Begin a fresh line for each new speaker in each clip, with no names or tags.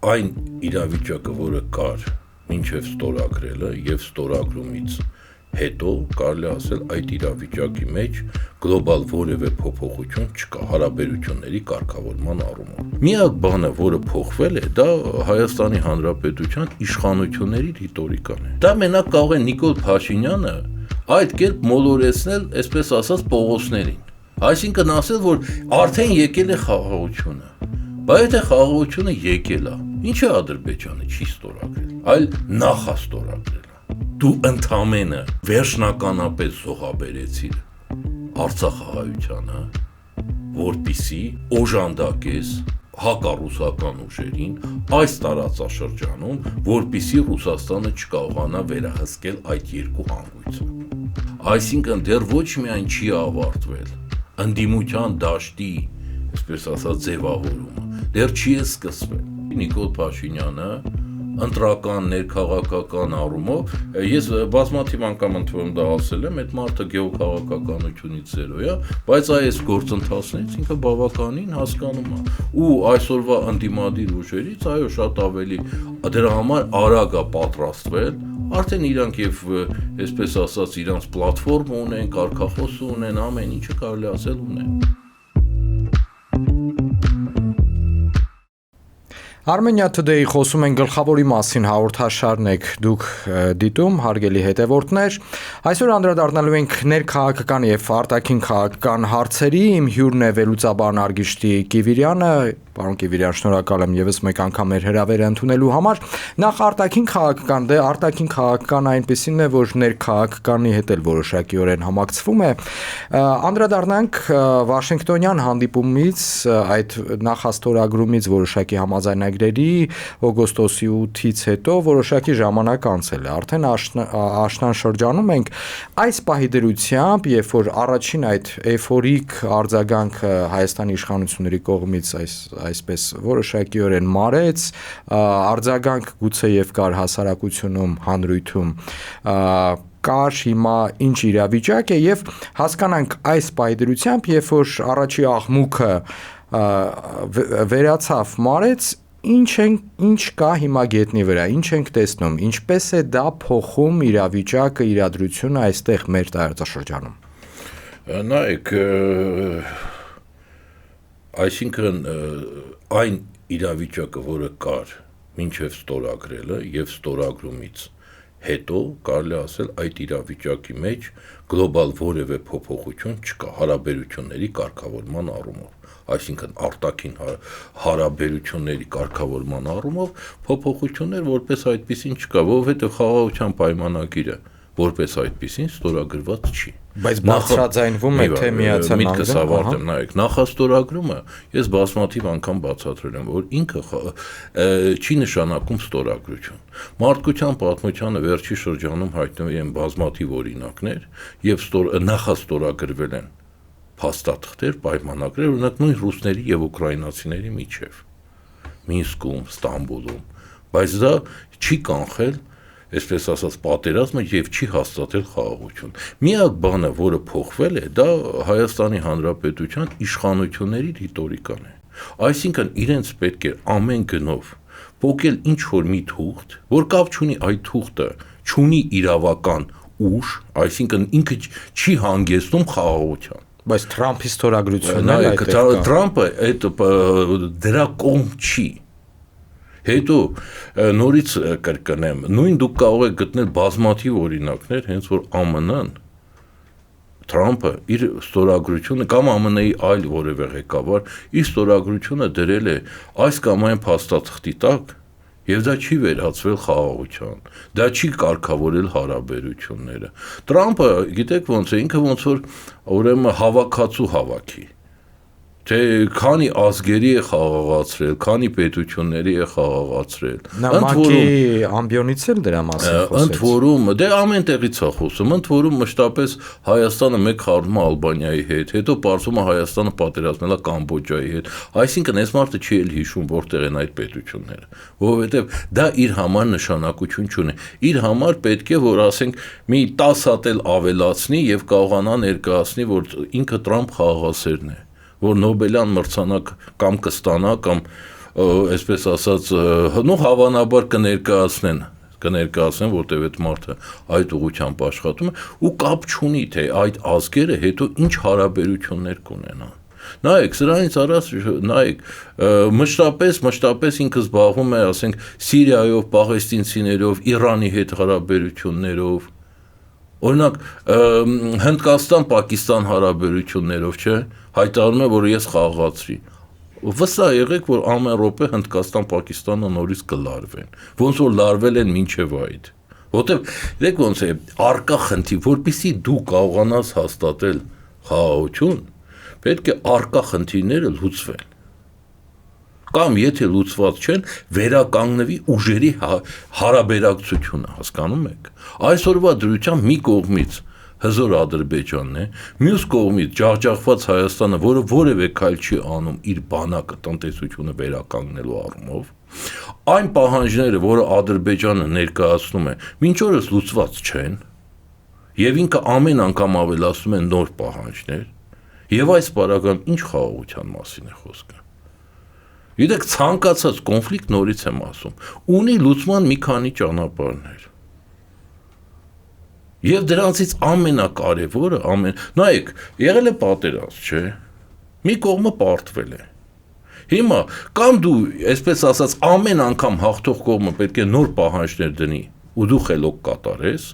այն իրավիճակը, որը կար մինչև ստորագրելը եւ ստորագրումից հետո կարելի ասել այդ իրավիճակի մեջ գլոբալ որևէ փոփոխություն չկա հարաբերությունների կարգավորման առումով։ Միակ բանը, որը փոխվել է, դա Հայաստանի Հանրապետության իշխանությունների ռիտորիկան է։ Դա մենակ կարող է Նիկոլ Փաշինյանը այդ կերպ մոլորեցնել, այսպես ասած, Պողոսներին։ Այսինքն ասել, որ արդեն եկել է խաղաղությունը։ Բայց եթե խաղաղությունը եկել է, ինչ է Ադրբեջանը չի ստորագրել, այլ նախաստորագրել։ Դու ընդամենը վերջնականապես զոհաբերեցիր Արցախահայությանը, որպիսի օժանդակես հակառուսական ուժերին այս տարածաշրջանում, որպիսի Ռուսաստանը չկարողանա վերահսկել այդ երկու հանգույցը։ Այսինքն դեռ ոչ միայն չի ավարտվել ընդդիմության դաշտի, այսպես ասած, ձևավորումը, դեռ չի սկսվել։ Նիկոլ Փաշինյանը ընտրական ներքաղաքական առումով, ես բազմաթիվ անգամ ընդունում դա ասել եմ, այդ մարդը գեոքաղաքականությունից զերո է, բայց այս գործընթացներից ինքը բավականին հասկանում է։ Ու այսօրվա ընդդիմադիր ուժերից, այո, շատ ավելի դրա համար արագ է պատրաստվել, արդեն իրանք եւ այսպես ասած իրանք պլատֆորմ ունեն, կարգախոս ունեն, ամեն ինչը կարելի ասել ունեն։
Armenia Today-ի խոսում են գլխավորի մասին հաղորդաշարն եք դուք դիտում, հարգելի հետևորդներ։ Այսօր անդրադառնալու ենք ներքաղաքական եւ արտաքին քաղաքական հարցերի։ Իմ հյուրն է վերլուծաբան Արգիշտի Կիվիրյանը։ Պարոն Կիվիրյան, շնորհակալ եմ եւս մեկ անգամ մեր հրավերը ընդունելու համար։ Նախ արտաքին քաղաքական, արտաքին քաղաքական այնպեսին է, որ ներքաղաքականի հետ էլ որոշակիորեն համակցվում է։ Անդրադառնանք Վաշինգտոնյան հանդիպումից, այդ նախաստորագրումից որոշակի համաձայնագրերի օգոստոսի 8-ից հետո որոշակի ժամանակ անցել է։ Արդեն աշնան շրջանում ենք այս պահի դրությամբ, երբ որ առաջին այդ էֆորիկ արձագանքը Հայաստանի իշխանությունների կողմից այսպես որոշակիորեն մարեց, արձագանք գուցե եւ կար հասարակությունում, հանրույթում, կար հիմա ինչ իրավիճակ է եւ հասկանանք այս պայդրությամբ, երբ որ առաջի աղմուկը վերացավ մարեց, ինչ կա հիմա գետնի վրա, ինչ ենք տեսնում, ինչպես է դա փոխում իրավիճակը, իրադրությունը այստեղ մեր տարածաշրջանում։
Նայեք, այսինքն այն իրավիճակը, որը կար մինչև ստորագրելը եւ ստորագրումից հետո կարելի ասել այդ իրավիճակի մեջ գլոբալ որևէ փոփոխություն չկա հարաբերությունների կարգավորման առումով, այսինքն արտաքին հարաբերությունների կարգավորման առումով փոփոխություններ որպես այդպեսին չկա, որովհետեւ խաղաղության պայմանագիրը որպես այդպեսին ստորագրված չի։
Բայց բացրաձայնվում է թե Միացյալ
Միտքս ավարտեմ, նայեք, նախաստորագրումը ես բազմաթիվ անգամ բացատրել եմ, որ ինքը չի նշանակում ստորագրություն։ Մարդկության պատմությանը վերջի շրջանում հայտնվել են բազմաթիվ օրինակներ եւ նախաստորագրվել են փաստաթղթեր, պայմանագրեր, օրինակ նույն ռուսների եւ ուկրաինացիների միջև Մինսկում, Ստամբուլում, բայց դա չի կանխել այսպես ասած պատերազմը եւ չի հաստատել խաղաղություն։ Միակ բանը, որը փոխվել է, դա Հայաստանի Հանրապետության իշխանությունների ռիտորիկան է։ Այսինքն իրենց պետք է ամեն գնով փոխել ինչ որ մի թուղթ, որ կապ չունի այդ թուղթը, չունի իրավական ուժ, այսինքն ինքը չի հանգեցնում խաղաղության։
Բայց Թրամփի ստորագրությունն է այդ
Թրամփը այդ դրա կողմ չի։ Հետո նորից կրկնեմ, նույն դուք կարող եք գտնել բազմաթիվ օրինակներ, հենց որ ԱՄՆ-ն Թրամփը իր ստորագրությունը կամ ԱՄՆ-ի այլ որևէ ղեկավար իր ստորագրությունը դրել է այս կամ այն փաստաթղթի տակ, եւ դա չի վերածվել խաղաղության, դա չի կարգավորել հարաբերությունները։ Թրամփը, գիտեք ոնց է, ինքը ոնց որ ուրեմն հավաքածու հավաքի։ Թե քանի ազգերի է խաղաղացրել, քանի պետությունների է խաղաղացրել։
Նամակի ամբիոնից էլ դրա մասին խոսեց։
Ընդ որում, դե ամեն տեղից է խոսում, ընդ որում մշտապես Հայաստանը մեկ խառնում է Ալբանիայի հետ, հետո պարզում է Հայաստանը պատերազմել է Կամբոջայի հետ։ Այսինքն այս մարդը չի էլ հիշում որտեղ են այդ պետությունները, որովհետև դա իր համար նշանակություն չունի։ Իր համար պետք է որ ասենք մի 10 հատ էլ ավելացնի եւ կարողանա ներկայացնի, որ ինքը Թրամփ խաղաղասերն է, որ Նոբելյան մրցանակ կամ կստանա կամ այսպես ասած, հավանաբար կներկայացնեն, որտեղ այդ մարդը այդ ուղղությամբ աշխատում է ու կապ չունի, թե այդ ազգերը հետո ինչ հարաբերություններ կունենան։ Նայեք, սրանից առաջ նայեք, մշտապես ինքը զբաղվում է, ասենք, Սիրիայով, պաղեստինցիներով, Իրանի հետ հարաբերություններով, օրինակ, Հնդկաստան-Պակիստան հարաբերություններով, չէ, հայտարարում է, որ ես խաղացրի։ Վստահ եղեք, որ ամեն րոպե Հնդկաստան-Պակիստանը նորից կլարվեն, ոնց որ լարվել են մինչև այդ։ Որտեվ դեք ոնց է, առկա խնդիր, որպեսզի դու կարողանաս հաստատել խաղաղություն, պետք է առկա խնդիրները լուծվեն։ Կամ եթե լուծված չեն, վերականգնվի ուժերի հարաբերակցությունը, հասկանում եք։ Այսօրվա դրությամբ մի կողմից հզոր Ադրբեջանն է, մյուս կողմից ջախջախված Հայաստանը, որը որևէ քայլ չի անում իր բանակը տնտեսությունը վերականգնելու առումով, այն պահանջները, որը Ադրբեջանը ներկայացնում է, մինչ օրս լուծված չեն, եւ ինքը ամեն անգամ ավելացնում է նոր պահանջներ, եւ այս պարագայում ինչ խաղաղության մասին է խոսքը։ Գիտեք, ցանկացած կոնֆլիկտ, նորից եմ ասում, ունի լուծման մի քանի ճանապարհներ։ Եվ դրանցից ամենակարևորը, նայեք, եղել է պատերազմ, չէ՞։ Մի կողմը պարտվել է։ Հիմա կամ դու, այսպես ասած, ամեն անգամ հաղթող կողմը պետք է նոր պահանջներ դնի, ու դու խելոք կատարես,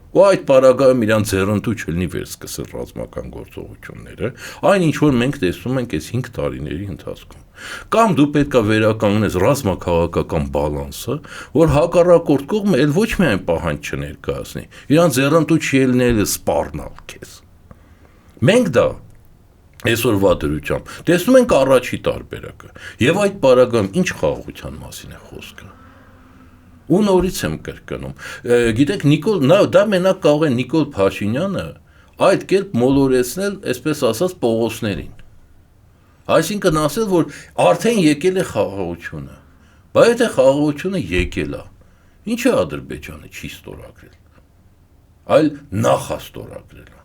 ու այդ պարագայում իրան ձեռնտու չլինի վերսկսել ռազմական գործողությունները, այն ինչ որ մենք տեսնում ենք այս 5 տարիների ընթացքում։ Կամ դու պետք է վերականգնես ռազմաքաղաքական բալանսը, որ հակառակորդ կողմը էլ ոչ միայն պահանջ չներկայացնի, իրան ձեռնտու չի ելնել սպառնալ քեզ։ Մենք դա այսօրվա դրությամբ տեսնում ենք առաջի տարբերակը, եւ այդ պարագայում ինչ խաղաղության մասին է խոսքը։ Ու նորից եմ կրկնում, գիտեք, դա մենակ կարող է Նիկոլ Փաշինյանը այդ կերպ մոլորեցնել, այսպես ասած, Պողոսներին։ Այսինքն ասել, որ արդեն եկել է խաղաղությունը, բայց եթե խաղաղությունը եկել է, ինչ է Ադրբեջանը չի ստորագրել, այլ նախաստորագրել է։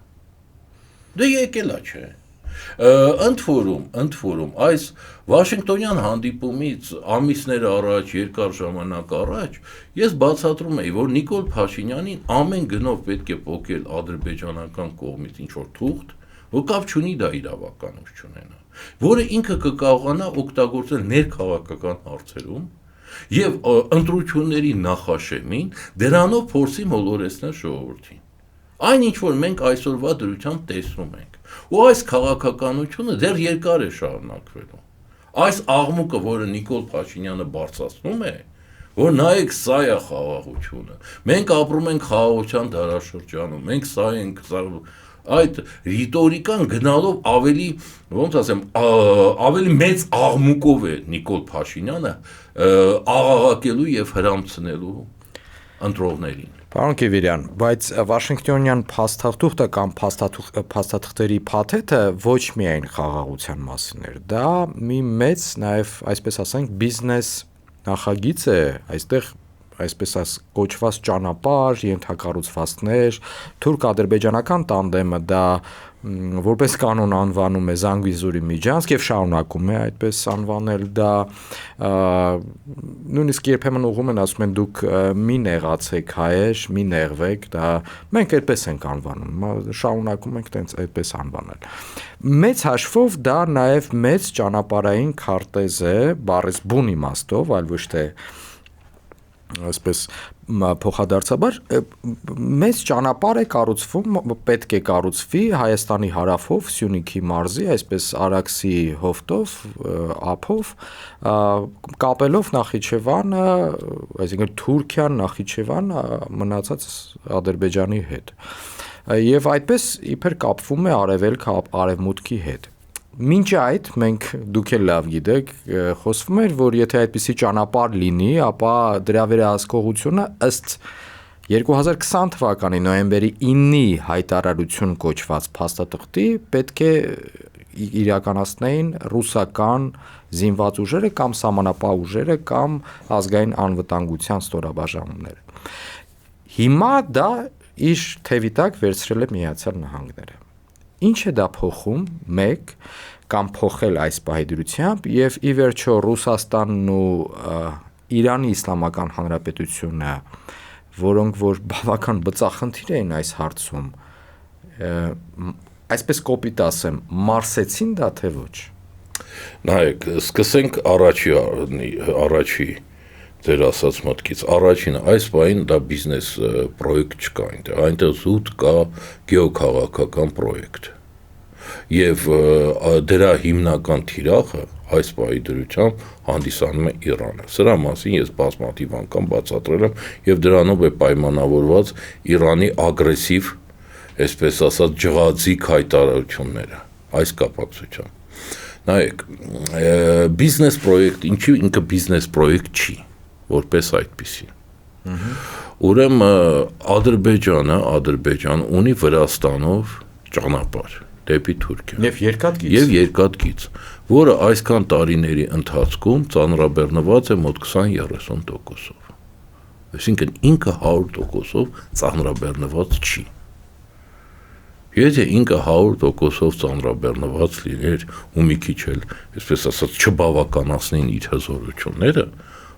Դե եկել է, չէ։ Ընդ որում, այս Վաշինգտոնյան հանդիպումից ամիսներ առաջ, երկար ժամանակ առաջ, ես բացատրում էի, որ Նիկոլ Փաշինյանին ամեն գնով պետք է պոկել ադրբեջանական կողմից ինչ-որ թուղթ, որ կապ չունի դա իրավականություն չունենա, որը ինքը կկարողանա օգտագործել ներքաղաքական հարցերում եւ ընտրությունների նախաշեմին դրանով փորձի մոլորեցնել ժողովրդին։ Այն ինչ որ մենք այսօրվա դրությամբ տեսնում ենք, ու այս քաղաքականությունը դեռ երկար է շարունակվելու։ Այս աղմուկը, որը Նիկոլ Փաշինյանը բարձրացնում է, որ նայեք, սա է խաղաղությունը։ Մենք ապրում ենք խաղաղության դարաշրջանում, մենք սա ենք, այդ ռիտորիկան գնալով ավելի, ոնց ասեմ, ավելի մեծ աղմուկով է Նիկոլ Փաշինյանը աղաղակելու եւ հրամցնելու ընտրողներին։
Պարոն Կիվիրյան, բայց Վաշինգտոնյան փաստաթուղթը կամ փաստաթղթերի փաթեթը ոչ միայն խաղաղության մասին էր, դա մի մեծ նաև, այսպես ասենք, բիզնես նախագիծ է, այստեղ այսպես կոչված ճանապարհ, ենթակառուցվածքներ, թուրք-ադրբեջանական տանդեմը դա որպես կանոն անվանում է Զանգվիզուրի Միջանցք եւ շարունակում է այդպես անվանել դա նույնիսկ երբեմն ուղում են ասում են դուք մի նեղացեք հայեր, մի նեղվեք, դա մենք այդպես ենք անվանում, շարունակում ենք տենց այդպես անվանել։ Մեծ հաշվով դա նաեւ մեծ ճանապարհային քարտեզ է, բառից բուն իմաստով, այլ ոչ թե այսպես փոխադարձաբար մեծ ճանապարհ է կառուցվում, պետք է կառուցվի Հայաստանի հարավով, Սյունիքի մարզի, այսպես Արաքսի հովտով, ափով, կապելով Նախիջևանը, այսինքն Թուրքիան, Նախիջևան մնացած Ադրբեջանի հետ։ Եվ այդպես իբր կապվում է արևելքը արևմուտքի հետ։ Մինչ այդ մենք դուք էլ լավ գիտեք, խոսվում էր, որ եթե այդպիսի ճանապարհ լինի, ապա դրա վերահսկողությունը ըստ 2020 թվականի նոյեմբերի 9-ի հայտարարություն կոչված փաստաթղթի պետք է իրականացնեին ռուսական զինված ուժերը կամ սահմանապահ ուժերը կամ ազգային անվտանգության ստորաբաժանումները։ Հիմա դա իր թևի տակ վերցրել է Միացյալ Նահանգները։ Ինչ է դա փոխում, մեկ, կամ փոխել այս պահի դրությամբ եւ ի վերջո Ռուսաստանն ու Իրանի Իսլամական Հանրապետությունը, որոնք որ բավական բծախնդիր էին այս հարցում, այսպես կոպիտ ասեմ, մարսեցին դա թե ոչ։
Նայեք, սկսենք առաջի ձեր ասած մտքից։ Առաջինը, այս պահին դա բիզնես պրոյեկտ չկա այնտեղ, այնտեղ զուտ կա գեոքաղաքական պրոյեկտ։ Եվ դրա հիմնական թիրախը այս պահի դրությամբ հանդիսանում է Իրանը։ Սրա մասին ես բազմաթիվ անգամ բացատրել եմ եւ դրանով է պայմանավորված Իրանի ագրեսիվ, այսպես ասած, ջղաձիգ հայտարարությունները այս կապակցությամբ։ Նայեք, բիզնես պրոյեկտ, ինչի ինքը բիզնես պրոյեկտ չի, որպես այդպիսի։ Ուրեմն Ադրբեջանը ունի Վրաստանով ճանապարհ դեպի Թուրքիա։ Եվ երկաթգիծ, որը այսքան տարիների ընթացքում ծանրաբեռնված է մոտ 20-30%-ով։ Այսինքն ինքը 100%-ով ծանրաբեռնված չի։ Եթե ինքը 100%-ով ծանրաբեռնված լիներ ու մի քիչ էլ, այսպես ասած, չբավականացնեին իր հզորությունները,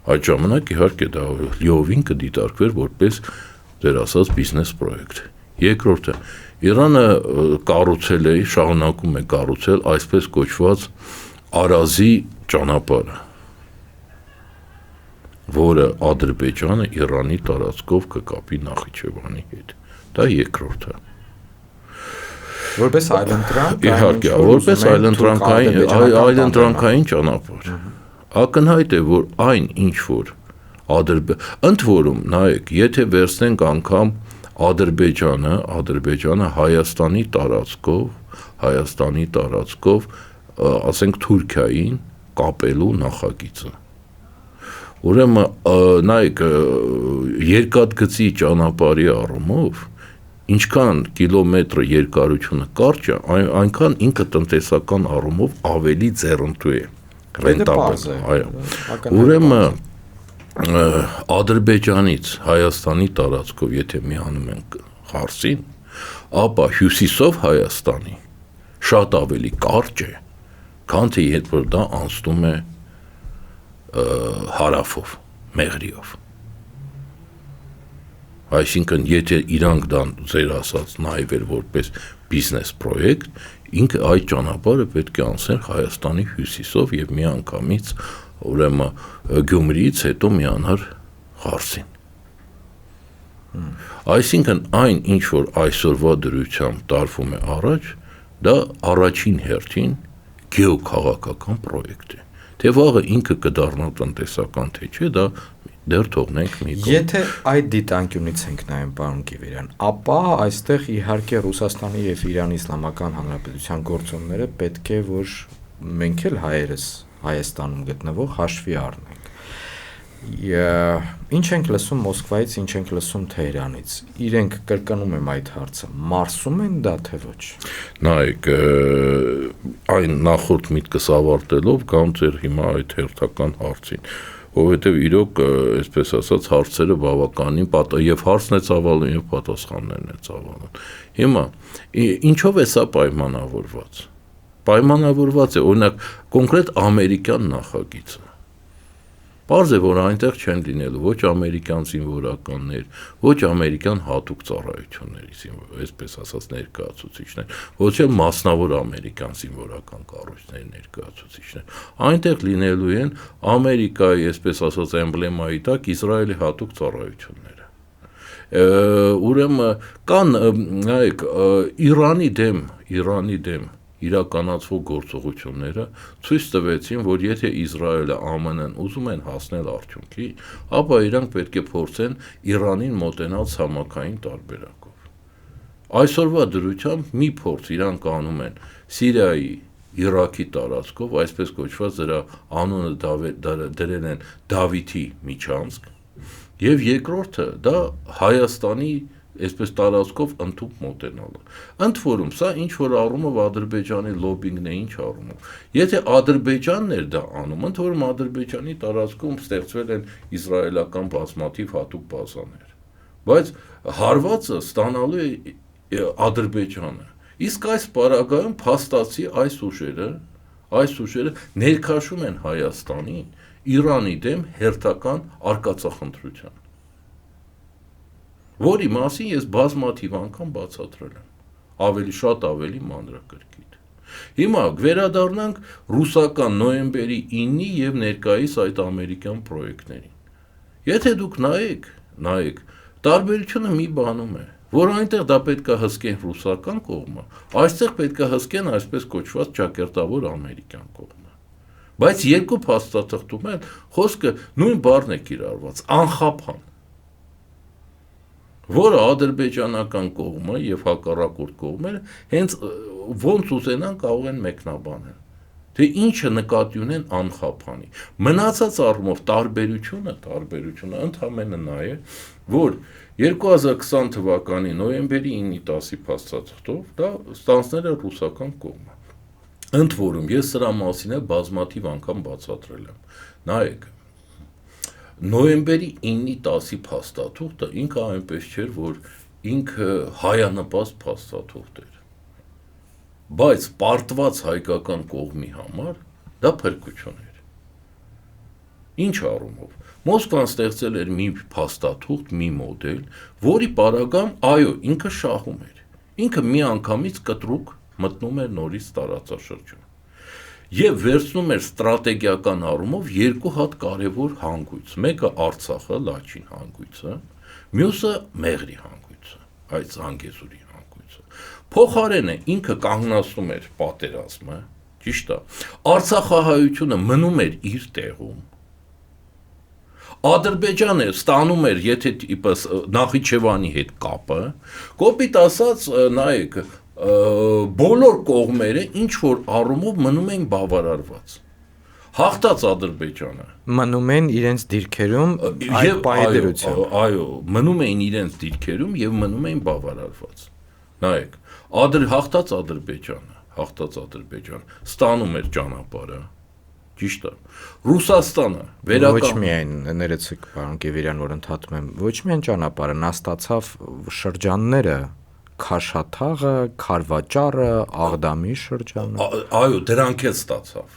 այդ ժամանակ իհարկե դա լիովին կդիտարկվեր որպես ձեր ասած բիզնես պրոյեկտ։ Երկրորդը, Իրանը կառուցել է, շարունակում է կառուցել այսպես կոչված Արազի ճանապարհը, որը Ադրբեջանը Իրանի տարածքով կկապի Նախիջևանի հետ։ Դա երկրորդը։
Որպես այլընտրանք,
իհարկե, որպես այլընտրանքային ճանապարհ։ Ակնհայտ է, որ այն ինչ որ ընդ որում, նայեք, եթե վերցնենք անգամ Ադրբեջանը Հայաստանի տարածքով, ասենք Թուրքիային կապելու նախագիծը։ Ուրեմն, նայեք, երկաթգծի ճանապարհի առումով, ինչքան կիլոմետր երկարությունը կարճ է, այնքան ինքը տնտեսական առումով ավելի ձեռնտու է, ռենտաբել։ Ուրեմն Ադրբեջանից Հայաստանի տարածքով եթե միանում ենք հարցին, ապա հյուսիսով Հայաստանի շատ ավելի կարճ է, քան թե երբ որ դա անցնում է հարավով, Մեղրիով։ Այսինքն, եթե իրանք դա ձեր ասած նայվել որպես բիզնես պրոյեկտ, ինքը այդ ճանապարհը պետք է անցներ Հայաստանի հյուսիսով եւ միանգամից ուրեմն Գյումրիից հետո միանար Ղարսին։ Այսինքն այն ինչ որ այսօրվա դրությամբ տարվում է առաջ, դա առաջին հերթին գեոքաղաքական պրոյեկտ է։ Թե վաղը ինքը կդառնա տնտեսական, թե չէ, դա դեռ թողնենք մի կողմ։
Եթե այդ դիտանկյունից ենք նայում, պարոն Կիվերյան, ապա այստեղ իհարկե Ռուսաստանի եւ Իրանի Իսլամական Հանրապետության գործոնները պետք է որ մենք էլ հայերս Հայաստանում գտնվող հաշվի առնենք։ Ինչ ենք լսում Մոսկվայից, ինչ ենք լսում Թեհրանից։ Իրենք կրկնում եմ այդ հարցը, մարսում են դա թե ոչ։
Նայեք, այն նախորդ միտքս ավարտելով կամ ձեր հիմա այդ հերթական հարցին, որովհետև իրոք, այսպես ասած, հարցերը բավականին եւ հարցն է ծավալում եւ պատասխաններն է ծավալում։ Հիմա ինչով է սա պայմանավորված։ Պայմանավորված է օրինակ կոնկրետ ամերիկյան նախագիծը։ Պարզ է, որ այնտեղ չեն լինելու ոչ ամերիկյան զինվորականներ, ոչ ամերիկյան հատուկ ծառայությունների, այսպես ասած, ներկայացուցիչներ, ոչ էլ մասնավոր ամերիկյան զինվորական կառույցների ներկայացուցիչներ։ Այնտեղ լինելու են Ամերիկայի, այսպես ասած, էմբլեմայի տակ Իսրայելի հատուկ ծառայությունները։ Ուրեմն կան, նայեք, Իրանի դեմ իրականացվող գործողությունները ցույց տվեցին, որ եթե Իսրայելը ԱՄՆ-ն ուզում են հասնել արդյունքի, ապա իրանք պետք է փորձեն Իրանին մոտենալ ցամաքային տարբերակով։ Այսօրվա դրությամբ մի փորձ իրանք անում են Սիրիայի, Իրաքի տարածքով, այսպես կոչված դրա անունը դրել են Դավիթի միջանցք, եւ երկրորդը դա Հայաստանի այսպես տարածքով ընդཐུպ մոտենալը։ Ընդ որում, սա ինչ որ առումով Ադրբեջանի լոբինգն է, ինչ առումով։ Եթե Ադրբեջանն էր դա անում, ընդ որում Ադրբեջանի տարածքում ստեղծվել են իսրայելական բազմաթիվ հատուկ բազաներ, բայց հարվածը ստանալու է Ադրբեջանը։ Իսկ այս պարագայում փաստացի այս ուժերը այս ուժերը ներքաշում են Հայաստանին Իրանի դեմ հերթական արկածախնդրության, որի մասին ես բազմաթիվ անգամ բացատրել եմ, ավելի մանրակրկիտ։ Հիմա վերադառնանք ռուսական նոյեմբերի 9-ի եւ ներկայիս այդ ամերիկյան պրոյեկտներին։ Եթե դուք նայեք, տարբերությունը մի բանում է, որ այնտեղ դա պետք է հսկեն ռուսական կողմը, այստեղ պետք է հսկեն այսպես կոչված ճակերտավոր ամերիկյան կողմը։ Բայց երկու փաստաթղթում էլ խոսքը նույն բառն է կիրառված՝ անխափան, որը ադրբեջանական կողմը եւ հակառակորդ կողմերը հենց ոնց ուզենան կարող են մեկնաբանել, թե ինչը նկատի ունեն անխափանի։ Մնացած առումով տարբերությունը ընդհանրապես նա է, որ 2020 թվականի նոյեմբերի 9-ի 10-ի փաստաթղթով դա ստանցնել է ռուսական կողմը։ Ընդ որում ես սրա մասին է բազմաթիվ անգամ բացատրել եմ։ Նայեք, նոյեմբերի 9-ի 10-ի փաստաթուղթը ինքը այնպես չէր, որ ինքը հայանպաստ փաստաթուղթ էր, բայց պարտված հայկական կողմի համար դա փրկություն էր։ Ինչ առումով Մոսկվան ստեղծել էր մի փաստաթուղթ, մի մոդել, որի պարագայում այո, ինքը շահում էր։ Ինքը միանգամից կտրուկ մտնում էր նորից տարածաշրջան։ Եվ վերցնում էր ստրատեգիական առումով երկու հատ կարևոր հանգույց, մեկը Արցախը, Լաչին հանգույցը, մյուսը Մեղրի հանգույցը, այդ Զանգեզուրի հանգույցը։ Փոխարենը ինքը կանգնացնում էր պատերազմը, ճիշտ է։ Արցախահայությունը մնում էր իր տեղում։ Ադրբեջանը ստանում էր, եթե իպես Նախիջևանի հետ կապը, կոպիտ ասած, նայեք, բոլոր կողմերը ինչ որ առումով մնում են բավարարված։ Հաղթած Ադրբեջանը
մնում են իրենց դիրքերում այդ պայմաններությամբ։
Այո, մնում էին իրենց դիրքերում եւ մնում էին բավարարված։ Նայեք, հաղթած Ադրբեջանը ստանում էր ճանապարհը, ճիշտ է։ Ռուսաստանը
ոչ միայն ներեցեք պարոն Գևիրյան, որ ընդհատում եմ, ոչ միայն ճանապարհը, նա ստացավ շրջանները, Քաշաթաղը, Քարվաճառը, Աղդամի շրջանը։
Այո, դրանք էլ ստացավ։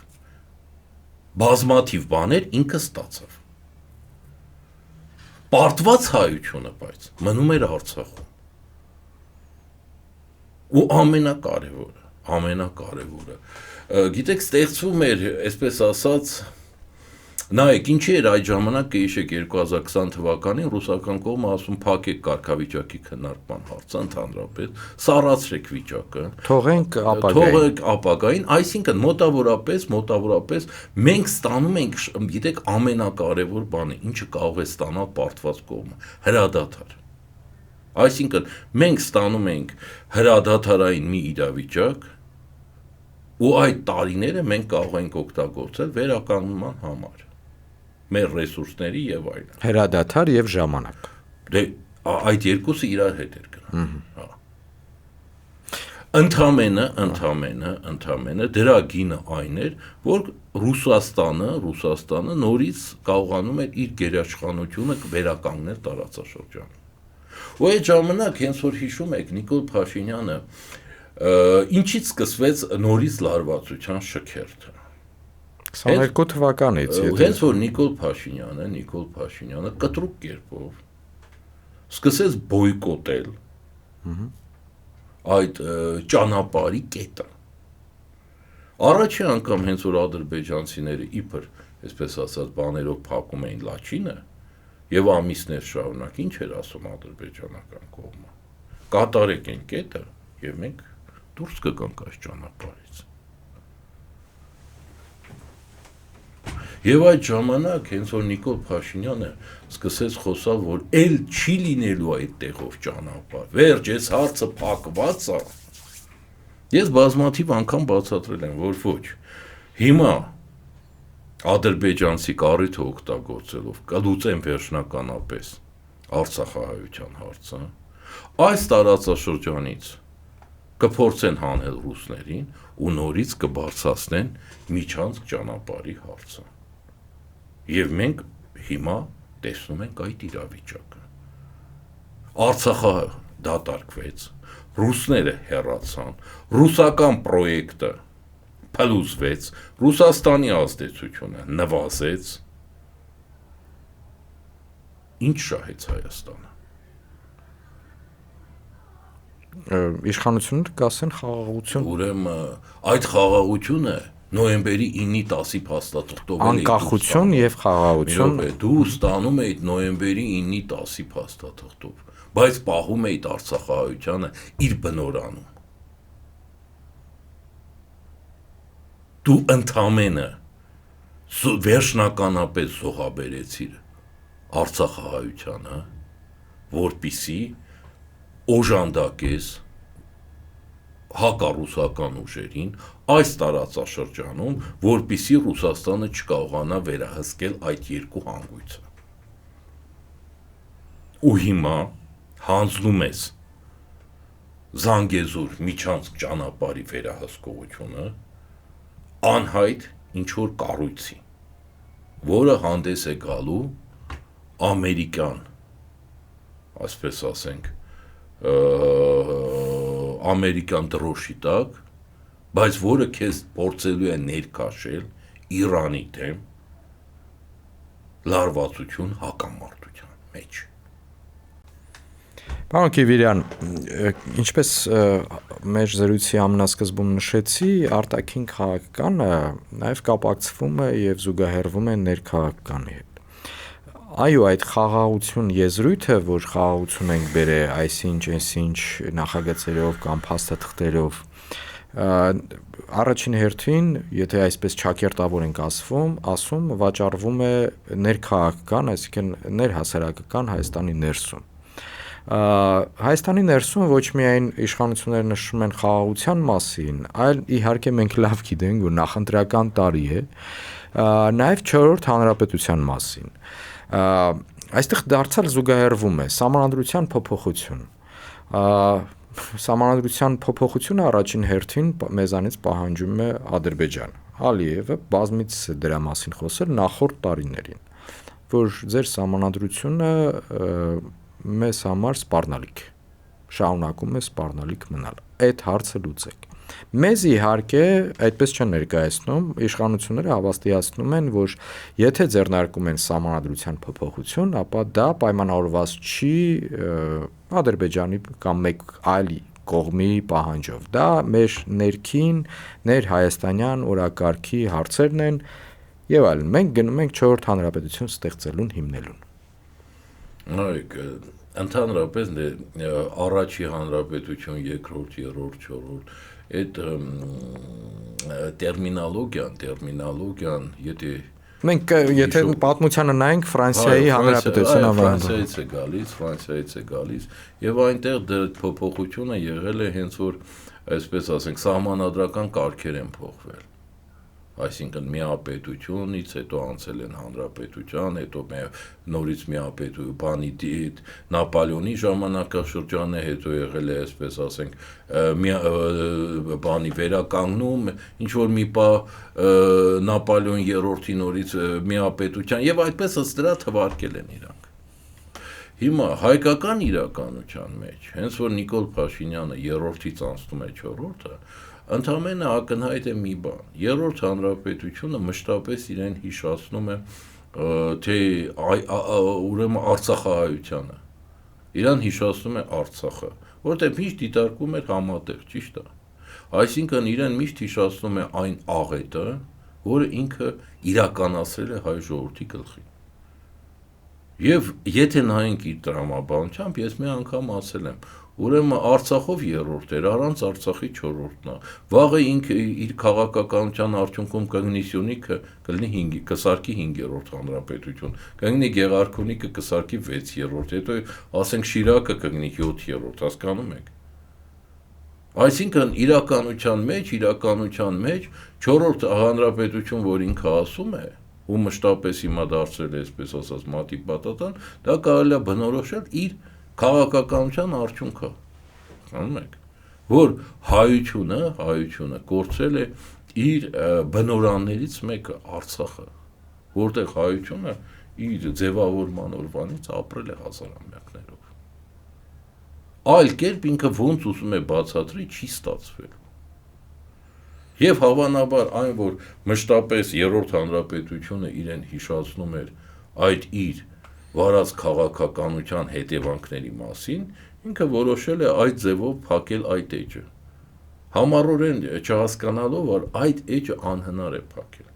Բազմաթիվ բաներ ինքը ստացավ։ Պարտված հայությունը բայց մնում էր Արցախում։ Ու ամենակարևորը, գիտեք, ստեղծվում էր, այսպես ասած, նայեք, ինչի էր այդ ժամանակ կհիշեք 2020 թվականին ռուսական կողմը ասում փակեք կարգավիճակի քննարկման հարցը ընդհանրապես, սառացրեք վիճակը,
թողենք
ապագային, այսինքն մոտավորապես մենք ստանում ենք, գիտեք, ամենակարևոր բանը, ինչը կարող է ստանալ պարտված կողմը, հրադադար։ Այսինքն մենք ստանում ենք հրադադարային մի իրավիճակ, ու այդ տարիները մենք կարող ենք օգտագործել վերականգնման համար, մեր ռեսուրսների եւ այլն։
Հրադադար եւ ժամանակ։
Դե այդ երկուսը իրար հետ էր գնում։ Ընդամենը դրա գինը այն էր, որ Ռուսաստանը նորից կարողանում էր իր գերաշխանությունը վերականգնել տարածաշրջանում։ Ու այդ ժամանակ, հենց որ հիշում եք, Նիկոլ Փաշինյանը ինչից սկսվեց նորից լարվածության շքերթը։
22 թվականից։
Հենց որ Նիկոլ Փաշինյանը կտրուկ կերպով սկսեց բոյկոտել այդ ճանապարհի կետը։ Առաջին անգամ հենց որ ադրբեջանցիները իբր, այսպես ասած, բաներով փակում էին Լաչինը, եւ ամիսներ շարունակ ինչ էր ասում ադրբեջանական կողմը։ Կատարեք այն կետը եւ մենք դուրս կգանք այս ճանապարհից։ Եվ այդ ժամանակ հենց որ Նիկոլ Փաշինյանը սկսեց խոսալ, որ էլ չի լինելու այդ տեղով ճանապարհ, վերջ, այս հարցը փակված է։ Ես բազմաթիվ անգամ բացատրել եմ, որ ոչ։ Հիմա ադրբեջանցի կառույցը օգտագործելով կլուծեն վերջնականապես Արցախահայության հարցը, այս տարածաշրջանից կփորձեն հանել ռուսներին ու նորից կբարձրացնեն միջանցք ճանապարհի հարցը։ Եվ մենք հիմա տեսնում ենք այդ իրավիճակը։ Արցախը դատարկվեց, ռուսները հեռացան, ռուսական պրոյեկտը փլուզվեց, Ռուսաստանի ազդեցությունը նվազեց, ինչ շահեց Հայաստանը։
Իշխանությունը կասեն խաղաղություն։
Ուրեմն այդ խաղաղությունը նոյեմբերի 9-ի 10-ի փաստաթղթով
անկախություն եւ խաղաղություն
դու ստանում էիր նոյեմբերի 9-ի 10-ի փաստաթղթով, բայց պահում էիր Արցախահայությանը իր բնորանում։ Դու ընդամենը վերջնականապես զոհաբերեցիր Արցախահայությանը, որպիսի օժանդակես հակառուսական ուժերին այս տարածաշրջանում, որպիսի Ռուսաստանը չկարողանա վերահսկել այդ երկու հանգույցը։ Ու հիմա հանձնում ես Զանգեզուր միջանցք ճանապարհի վերահսկողությունը անհայտ ինչ-որ կառույցի, որը հանդես է գալու ամերիկյան, այսպես ասենք, ամերիկյան դրոշի տակ, բայց որը քեզ փորձելու է ներքաշել Իրանի դեմ լարվածություն հակամարտության մեջ։
Պարոն Կիվիրյան, ինչպես մեր զրույցի ամենասկզբում նշեցի, արտաքին քաղաքականը նաև կապակցվում է եւ զուգահեռվում է ներքաղաքականի հետ։ Այո, այդ խաղաղություն եզրույթը, որ խաղաղություն ենք բերել այսինչ նախագծերով կամ փաստաթղթերով, առաջին հերթին, եթե այսպես չակերտավոր ենք ասում, վաճառվում է ներքաղաքական, այսինքն ներհասարակական Հայաստանի ներսում։ Հայաստանի ներսում ոչ միայն իշխանությունները նշում են խաղաղության մասին, այլ իհարկե մենք լավ գիտենք, որ նախընտրական տարի է, նաև 4-րդ հանրապետության մասին։ Այստեղ դարձյալ զուգահեռվում է Սահմանադրության փոփոխություն։ Սահմանադրության փոփոխությունը առաջին հերթին մեզանից պահանջում է Ադրբեջանը։ Ալիևը բազմիցս է դրա մասին խոսել նախորդ տարիներին, որ ձեր սահմանադրությունը մեզ համար սպառնալիք է, շարունակում է սպառնալիք մնալ։ Այդ հարցը լուծեք։ Մեզ իհարկե այդպես չեն ներկայացնում, իշխանությունները հավաստիացնում են, որ եթե ձեռնարկում են սահմանադրության փոփոխություն, ապա դա պայմանավորված չի Ադրբեջանի կամ մեկ այլ կողմի պահանջով։ Դա մեր ներքին, ներհայաստանյան օրակարգի հարցերն են եւ այլն։ Մենք գնում ենք 4-րդ հանրապետություն ստեղծելուն, հիմնելուն։
Նայեք, ընդհանրապես առաջի հանրապետություն, երկրորդ, երրորդ, չորրորդ, այդ տերմինոլոգիան, եթե
պատմությանը նայենք Ֆրանսիայի հանրապետությունը
Ֆրանսիայից է գալիս, եւ այնտեղ փոփոխությունը եղել է հենց որ, այսպես ասենք, սահմանադրական կարգեր են փոխվել։ Այսինքն միապետությունից հետո անցել են հանրապետության, հետո նորից միապետության Նապոլեոնի ժամանակաշրջանը, հետո եղել է, այսպես ասենք, բանի վերականգնում, ինչ որ մի պահ Նապոլեոն երրորդի նորից միապետության եւ այդպես ըստ դրա թվարկել են իրանք։ Հիմա հայկական իրականության մեջ, հենց որ Նիկոլ Փաշինյանը երրորդից անցնում է չորրորդը, ընդամենը ակնհայտ է մի բան. երրորդ հանրապետությունը մշտապես իրեն հիշացնում է թե ուրեմն Արցախահայությանը։ Իրան հիշացնում է Արցախը, որտեղ միշտ դիտարկում էր համատեղ, ճիշտ է։ Այսինքն իրեն միշտ հիշացնում է այն աղետը, որը ինքը իրականացրել է հայ ժողովրդի գլխին։ Եվ եթե նայենք իր տրամաբանությամբ, ես մի անգամ ասել եմ, ուրեմն Արցախով երրորդ էր, առանց Արցախի չորրորդն է։ Վաղը ինքը իր քաղաքականության արդյունքում կգնի Սյունիքը, կսարքի 5-րդ հանրապետություն, կգնի Գեղարքունիքը, կսարքի 6-րդ, հետո ասենք Շիրակը կգնի 7-րդ, հասկանում եք։ Այսինքն իրականության մեջ 4-րդ հանրապետություն, որ ինքը ասում է, ու մշտապես հիմա դարձել է, այսպես ասած, մատի պատատան, դա կարելի է բնորոշել իր քաղաքականության արդյունքը, անում եք, որ հայությունը կորցրել է իր բնորաններից մեկը Արցախը, որտեղ հայությունը իր ձևավորման օրվանից ապրել է հազարամյակներով։ Այլ կերպ ինքը ոնց ուզում է բացատրի, չի ստացվել։ Եվ հավանաբար այն, որ մշտապես երրորդ հանրապետությունը իրեն հիշացնում էր այդ իր վարած քաղաքականության հետևանքների մասին, ինքը որոշել է այդ ձևով փակել այդ էջը։ Համառորեն չհասկանալով, որ այդ էջը անհնար է փակել։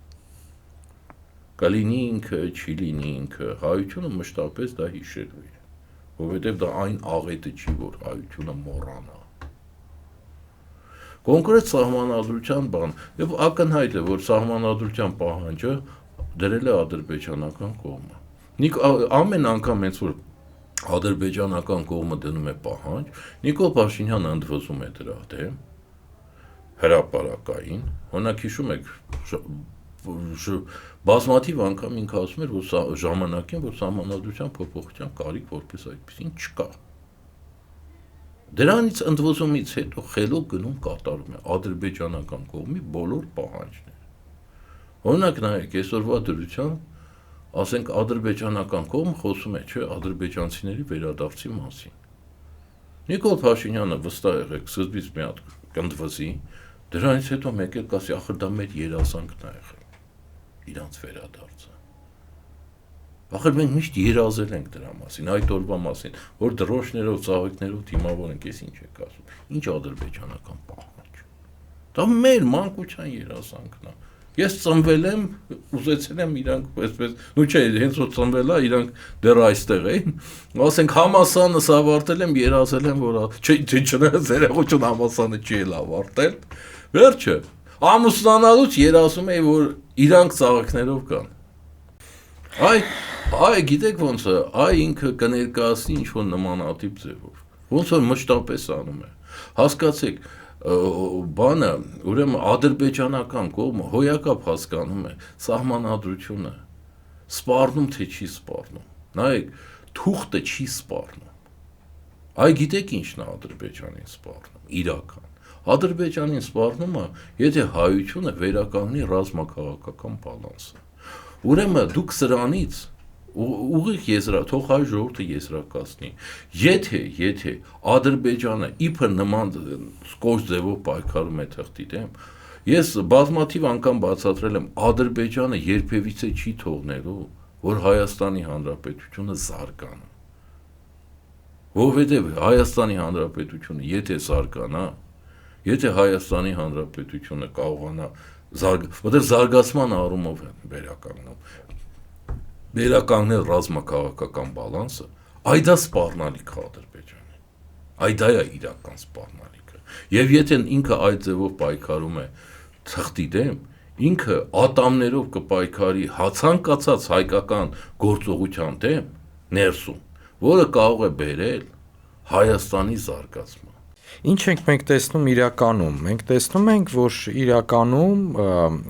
Կլինի ինքը, չի լինի ինքը, հայությունը մշտապես դա հիշելու է, որովհետև դա այն աղետը չի, որ հայությունը մոռանա։ Կոնկրետ սահմանադրության բան, եւ ակնհայտ է, որ սահմանադրության պահանջը դրել է ադրբեջանական կողմը։ Ամեն անգամ հենց որ ադրբեջանական կողմը դնում է պահանջ, Նիկոլ Փաշինյանը ընդվզում է դրա դեմ, հրապարակային, օրինակ հիշում եք, բազմաթիվ անգամ ինքը ասում էր, որ ժամանակին, որ սահմանադրության փոփոխության կարիք որպես այդպեսին չկա։ Դրանից ընդվզումից հետո խելոք գնում կատարում է ադրբեջանական կողմի բոլոր պահանջները։ Օրինակ նայեք, այսօրվա դրությամբ, ասենք ադրբեջանական կողմը խոսում է, չէ, ադրբեջանցիների վերադարձի մասին։ Նիկոլ Փաշինյանը վստահ եղեք, սկզբից մի հատ կընդվզի, դրանից հետո մեկ էլ կասի, ախր դա մեր երազանքն է եղել, իրանց վերադարձը։ Ախր մենք միշտ երազել ենք դրա մասին, այդ օրվա մասին, որ դրոշներով, ծաղիկներով դիմավոր ենք, ես ինչ եք ասում, ինչ ադրբեջանական պահանջ։ Դա մեր մանկության երազանքն է։ Ես ծնվել եմ, ուզեցել եմ իրանք այսպես, նու չէ, հենց որ ծնվել է, իրանք դեռ այստեղ էին, ասենք համասանս ավարտել եմ, երազել եմ, որ չնայած երեխություն համասանը չի էլ ավարտել, վերջը, ամուսնանալուց երազում էի, որ իրանք ծաղիկներով կան։ Այ գիտեք ոնց է, ինքը կներկայացնի ինչ-որ նմանատիպ ձևով, ոնց որ մշտապես անում է, հասկացեք, բանը, ուրեմն ադրբեջանական կողմը հոյակապ հասկանում է սահմանադրությունը, սպառնում թե չի սպառնում, նայեք, թուղթը չի սպառնում, գիտեք ինչն է Ադրբեջանին սպառնում, իրական, Ադրբեջանին սպառնում է, եթե հայությունը վերականգնի ռազմաքաղաքական բալանսը, ուրեմն դուք սրանից ուղիղ թող հայ ժողովուրդը եզրակացնի, եթե Ադրբեջանը իբր նման կոշտ ձևով պայքարում է թղթի դեմ, ես բազմաթիվ անգամ բացատրել եմ, Ադրբեջանը երբևիցե չի թողնելու, որ Հայաստանի Հանրապետությունը զարգանա, որովհետև Հայաստանի Հանրապետությունը եթե զարգանա, եթե Հայաստանի Հանրապետությունը կարողանա որտեղ զարգացման առումով են վերականգնել ռազմաքաղաքական բալանսը, դա սպառնալիք է Ադրբեջանի, դա է իրական սպառնալիքը, եւ եթե ինքը այդ ձևով պայքարում է թղթի դեմ, ինքը ատամներով կպայքարի հացանկացած հայկական գործողության դեմ ներսում, որը կարող է բերել Հայաստանի զարգացման։
Ինչ ենք մենք տեսնում իրականում։ Մենք տեսնում ենք, որ իրականում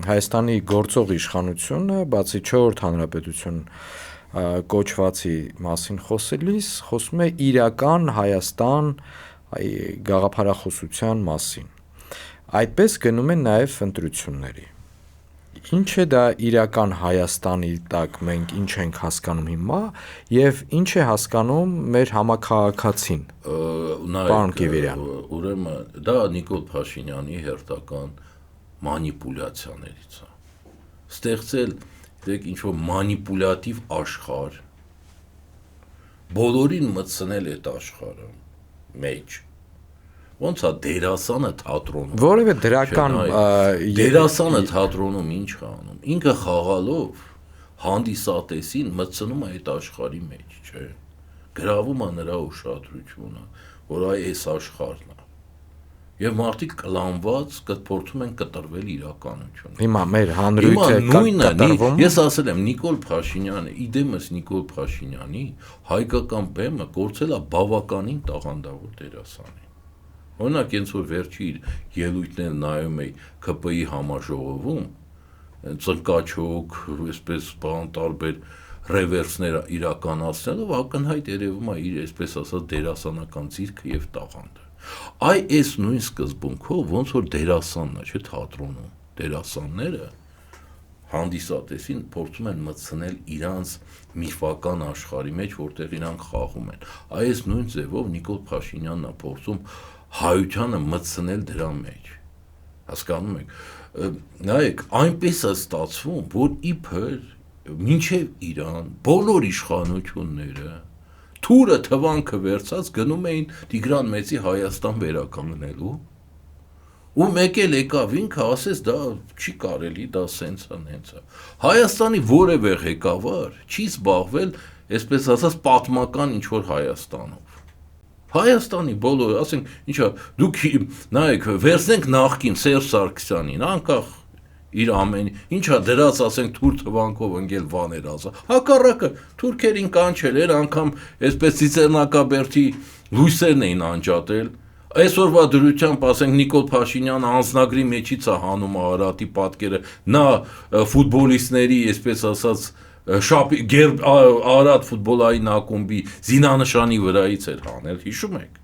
Հայաստանի գործող իշխանությունը, բացի 4-րդ հանրապետություն կոչվածի մասին խոսելիս, խոսում է իրական Հայաստան գաղափարախոսության մասին։ Այդպես գնում են նաև ընտրությունների։ Ինչ է դա իրական Հայաստանի տակ մենք ինչ ենք հասկանում հիմա եւ ինչ է հասկանում մեր համաքաղաքացին։ Պարոն Կիվիրյան,
ուրեմն դա Նիկոլ Փաշինյանի հերթական մանիպուլյացիաներից է։ Ստեղծել ինչ որ մանիպուլյատիվ աշխարհ, բոլորին մտցնել այդ աշխարհը մեջ։ Ոնց է դերասանը թատրոնում։
Որևէ դրական
դերասանը թատրոնում ինչ է անում։ Ինքը խաղալով հանդիսատեսին մտցնում է այդ աշխարհի մեջ, չէ։ Գրավում է նրա ուշադրությունը, որ այս աշխարհն է։ Եվ մարդիկ կլանված փորձում են կտրվել իրականություն։
Հիմա մեր հանրույթը կտրվում։
Ես ասել եմ Նիկոլ Փաշինյանը, իդեմս Նիկոլ Փաշինյանի հայկական բեմը կորցել է բավականին տաղանդավոր դերասանի։ Օրինակ, հենց որ վերջի ելույթներ նայում էի ՔՊ-ի համաժողովում, ծնկաչոք, այսպես տարբեր ռևերսներ իրականացնելով, ակնհայտ երևում է իր, այսպես ասած, դերասանական ձիրքը եւ տաղանդը։ Այս նույն սկզբունքով ոնց որ դերասանն է, չէ, թատրոնում, դերասանները հանդիսատեսին փորձում են մտցնել իրանց միֆական աշխարհի մեջ, որտեղ իրանք խաղում են։ Այս նույն ձևով Նիկոլ Փաշինյանն է փորձում հայությանը մտցնել դրա մեջ։ Հասկանում եք, նայեք, այնպես է ստացվում, որ իբր մինչև Իրան բոլոր իշխանությունները թուրը թվանքը վերցած գնում էին Տիգրան Մեծի Հայաստան վերականգնելու ու մեկ էլ եկավ ինքը ասեց դա չի կարելի, դա սենց է, նենց է։ Հայաստանի որևէ ղեկավար չի զբաղվել, այսպես ասած, պատմական ինչ-որ Հայաստանով։ Հայաստանի բոլոր, ասենք, ինչա, դուք նայեք, վերցնենք նախկին Սերժ Սարգսյանին, անկախ իր ամեն, ինչա դրած, ասենք, թուր թվանքով ընկել Վաներ ասա։ Հակառակը թուրքերին կանչել էր, անգամ այսպես Ծիծեռնակաբերդի լույսերն էին անջատել։ Այսօրվա դրությամբ, ասենք, Նիկոլ Փաշինյանը անձնագրի մեջից է հանում Արարատի պատկերը, նա ֆուտբոլիստների, այսպես ասած, Արարատ ֆուտբոլային ակումբի զինանշանի վրայից էր հանել, հիշում եք։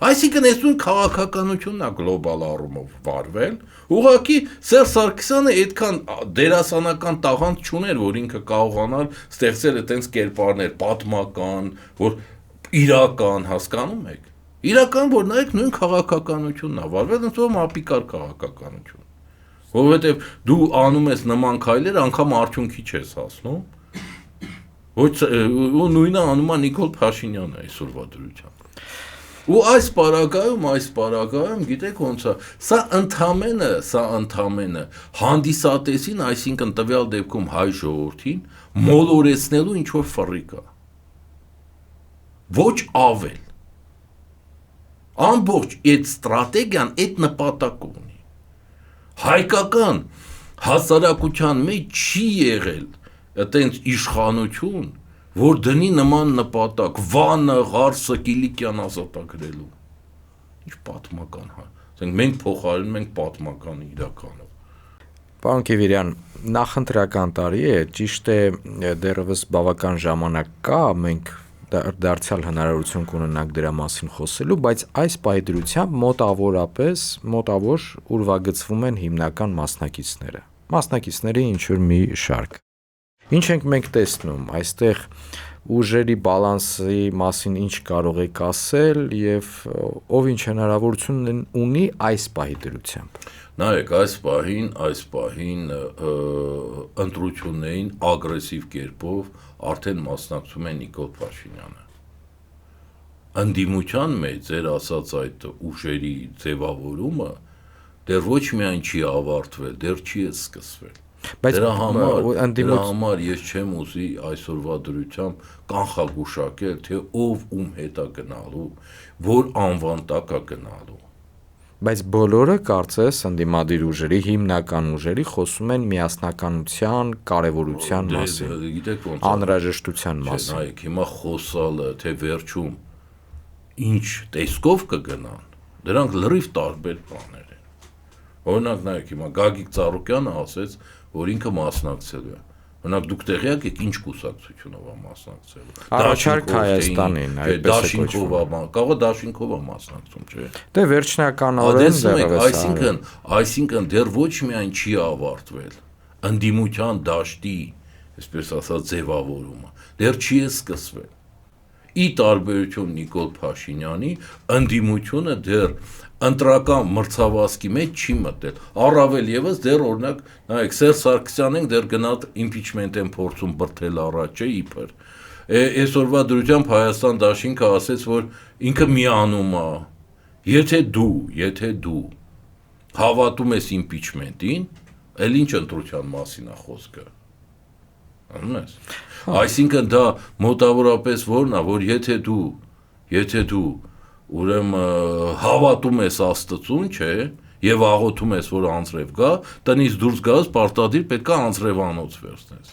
Այսինքն այսօր քաղաքականությունն է գլոբալ առումով վարվել, ուղղակի Սերժ Սարգսյանը այդքան դերասանական տաղանդ չուներ, որ ինքը կարողանար ստեղծել այդպես կերպարներ, պատմական, որ իրական, հասկանում եք։ Իրական, որ նայեք նույն քաղաքականությունն է վարվել, ոնց որ ապիկար քաղաքականություն։ Որովհետև դու անում ես նման քայլեր, անգամ արդյունքի չես հասնում։ Ու նույնը անում է Նիկոլ Փաշինյանը այսօրվա դրությամբ։ Ու այս պարագայում, գիտեք ոնց է, սա ընդամենը հանդիսատեսին, այսինքն տվյալ դեպքում հայ ժողովրդին, մոլորեցնելու ինչ-որ ֆռիկ է։ Ոչ ավել։ Ամբողջ այդ ստրատեգիան այդ նպատակ ունի։ Հայկական հասարակության մեջ չի եղել այտենց իշխանություն, որ դնի նման նպատակ, Վանը, Ղարսը, Կիլիկյան ազատագրելու։ Ինչ պատմական, ասենք մենք փոխարինում ենք պատմականը իրականով։
Պարոն Կիվիրյան, նախընտրական տարի է, ճիշտ է, դեռևս բավական ժամանակ կա, մենք դարձյալ հնարավորություն կունենանք դրա մասին խոսելու, բայց այս պայդրությամբ մոտավոր ուրվագծվում են հիմնական մասնակիցների ինչ-որ մի շարք։ Ինչ ենք մենք տեսնում, այստեղ ուժերի բալանսի մասին ինչ կարող եք ասել և ով ինչ հնարավորություն ունի այս պահի դրությամբ։
Նայեք, այս պահին ընտրություններին ագրեսիվ կերպով արդեն մասնակցում է Նիկոլ Փաշինյանը։ Ընդդիմության մեջ ձեր ասած այդ ուժերի ձևավորումը դեռ ոչ միայն չի ավարտվել, դեռ չի սկսվել։ Դրա համար ես չեմ ուզի այսօրվա դրությամբ կանխագուշակել, թե ով ում հետ է գնալու, որ անվան տակ է գնալու։
Բայց բոլորը կարծես ընդդիմադիր ուժերի, հիմնական ուժերի խոսում են միասնականության կարևորության մասին, անհրաժեշտության մասին։
Նայեք, հիմա խոսալը, թե վերջում ինչ տեսքով կգնան, դրանք լրիվ տարբեր բաներ են։ Օրինակ, նայեք, հիմա Գագիկ Ծառուկյանը ասեց, որ ինքը մասնակցելու է։ Օրինակ դուք տեղյակ եք ինչ կուսակցությունով է մասնակցելու։
Առաջարկ Հայաստանին, այդպես է կոչվում։
Կարող Դաշինքով է մասնակցում, չէ՞։
Դե վերջնականորեն
այսինքն դեռ ոչ միայն չի ավարտվել ընդդիմության դաշտի, այսպես ասած, ձևավորումը, դեռ չի սկսվել։ Ի տարբերություն Նիկոլ Փաշինյանի, ընդդիմությունը դեռ ընտրական մրցավազքի մեջ չի մտել։ Առավել ևս դեռ օրինակ, նայեք, Սերժ Սարգսյանին դեռ գնաց իմպիչմենտ են փորձում բրդել առաջ, չէ՞ իբր։ Այսօրվա դրությամբ Հայաստան դաշինքը ասեց, որ ինքը միանում է։ Եթե դու հավատում ես իմպիչմենտին, էլ ինչ ընտրության մասին է խոսքը։ Անում ես։ Այսինքն դա մոտավորապես որն է, որ եթե դու ուրեմն հավատում ես Աստծուն, չէ, եւ աղոթում ես, որ անձրև գա, տնից դուրս գաս, պարտադիր պետք է անձրևանոց վերցնես։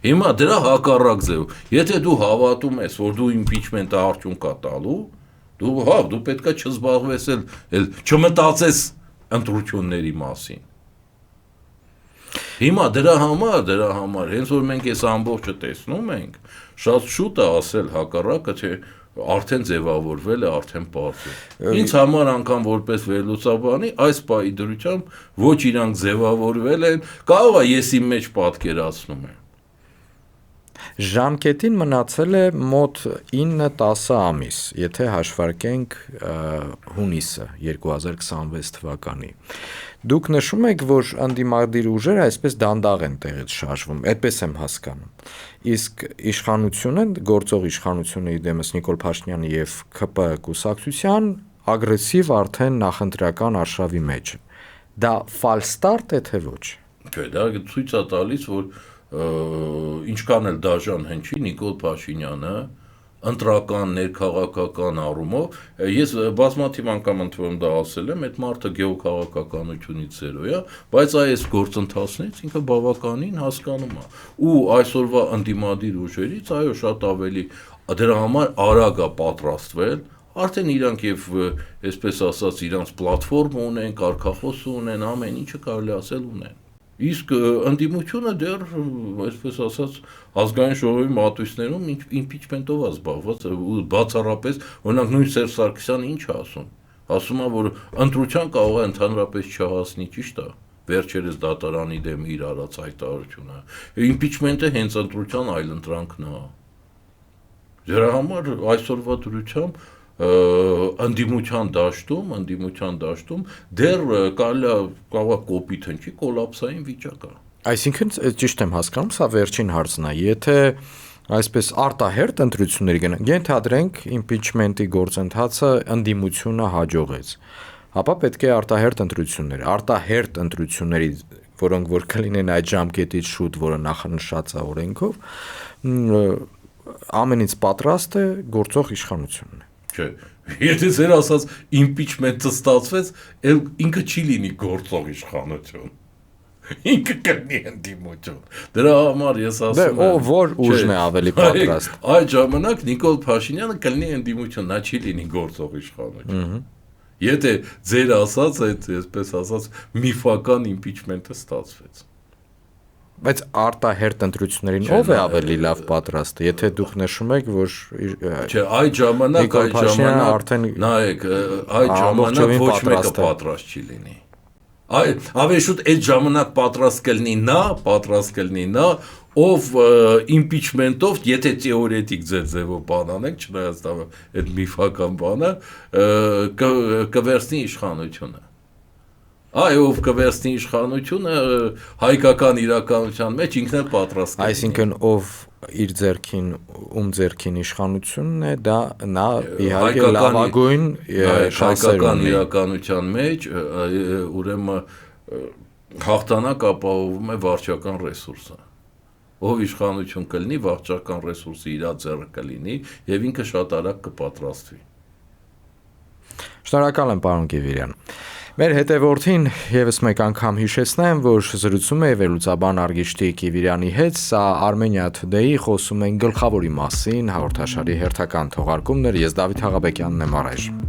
Հիմա դրա հակառակ ձև, եթե դու հավատում ես, որ դու իմպիչմենտը արդյունք կա տալու, դու պետք է չզբաղվես էլ չմտածես ընտրությունների մասին։ Հիմա դրա համար, հենց որ մենք այս ամբողջը տեսնում ենք, շատ շուտ է ասել հակառակը, թե արդեն ձևավորվել է, արդեն պարզ է։ Ինձ համար անգամ որպես վերլուծաբանի, այս պահի դրությամբ ոչ իրանք ձևավորվել են, կարող է ես իմ մեջ պատկերացնում եմ։
Ժամկետին մնացել է մոտ 9-10 ամիս, եթե հաշվարկենք հունիսը 2026 թվականի։ Դուք նշում եք, որ ընդդիմադիր ուժերը այսպես դանդաղ են տեղից շարժվում, այդպես եմ հասկանում։ Իսկ իշխանությունը, գործող իշխանությունը իդեմս Նիկոլ Փաշինյանի եւ ՔՊ կուսակցության ագրեսիվ արդեն նախընտրական արշավի մեջ է։ Դա ֆալստարտ է թե ոչ։
Չէ, դա ցույց է տալիս, որ ինչքան էլ դաժան հնչի Նիկոլ Փաշինյանը ընտրական, ներքաղաքական առումով, ես բազմաթիվ անգամ ընդվում դա ասել եմ, այդ մարդը գեոքաղաքականությունից զերո է, բայց այս գործընթացներից ինքը բավականին հասկանում է։ Ու այսօրվա ընդդիմադիր ուժերից, այո, շատ ավելի դրա համար արագ է պատրաստվել, արդեն իրանք եւ այսպես ասած իրանք պլատֆորմ ունեն, կարգախոս ունեն, ամեն ինչը կարելի ասել ունեն։ Իսկ ընդդիմությունը դեռ, այսպես ասած, ազգային ժողովի մատույցներում իմպիչմենտով է զբաղված, բացառապես, օրինակ նույն Սերժ Սարգսյանը ինչ է ասում։ Ասում է, որ ընտրության կարող է ընդհանրապես չհասնի, ճիշտ է։ Վերջերս դատարանի դեմ իր արած հայտարարությունը։ Իմպիչմենտը հենց ընտրության այլընտրանքն է։ Դրա համար այսօրվա դրությամբ ընդդիմության դաշտում դեռ կարող է կոպիտ հնչի կոլապսային վիճակ է։
Այսինքն ճիշտ եմ հասկանում, սա վերջին հարցն է, եթե այսպես արտահերտ ընտրությունների գնանք, ենթադրենք իմպիչմենտի գործընթացը ընդդիմությունը հաջողեց, ապա պետք է արտահերտ ընտրությունների, որոնք որ կլինեն այդ ժամկետից շուտ, որը նախանշած է օրենքով, ամենից պատրաստ է գործող իշխանությունն է։
Չէ, եթե ձեր ասած իմպիչմենտը ստացվեց, ինքը չի լինի գործող իշխանություն։ Ինքը կլինի ընդդիմություն։ Դրա համար ես ասում եմ,
որ ուժն է ավելի պատրաստ։
Այդ ժամանակ Նիկոլ Փաշինյանը կլինի ընդդիմություն, նա չի լինի գործող իշխանություն։ Եթե ձեր ասած այդ, այսպես ասած, միֆական իմպիչմենտը ստացվեց։
Բայց արտահերտ ընտրություններին ով է ավելի լավ պատրաստը, եթե դուք նշում եք, որ
չէ, այդ ժամանակ նայեք, այդ ժամանակ ոչ մեկը պատրաստ չի լինի։ Ավելի շուտ այդ ժամանակ պատրաստ կլինի նա, ով իմպիչմենտով, եթե թեորետիկ ձևով բան անենք, չնայած այդ միֆական բանը, կվերցնի իշխանությունը։ Ով կվերցնի իշխանությունը հայկական իրականության մեջ ինքն էլ պատրաստ է։
Այսինքն ով իր ձեռքին ձեռքին իշխանությունն է, դա նա իհարկե լավագույն շանսեր ունի։
Հայկական իրականության մեջ ուրեմն հաղթանակ ապահովում է վարչական ռեսուրսը։ Ով իշխանություն կլինի, վարչական ռեսուրսը իր ձեռքը կլինի եւ ինքը շատ արագ կպատրաստվի։
Շնորհակալ եմ, պարոն Կիվիրյան։ Մեր հետևորդին եւս մեկ անգամ հիշեցնեմ, որ զրուցում է վերլուծաբան Արգիշտի Կիվիրյանի հետ, սա Armenia Today-ի խոսում են գլխավորի մասին հաղորդաշարի հերթական թողարկումն էր, ես Դավիթ Աղաբեկյանն եմ առայժմ։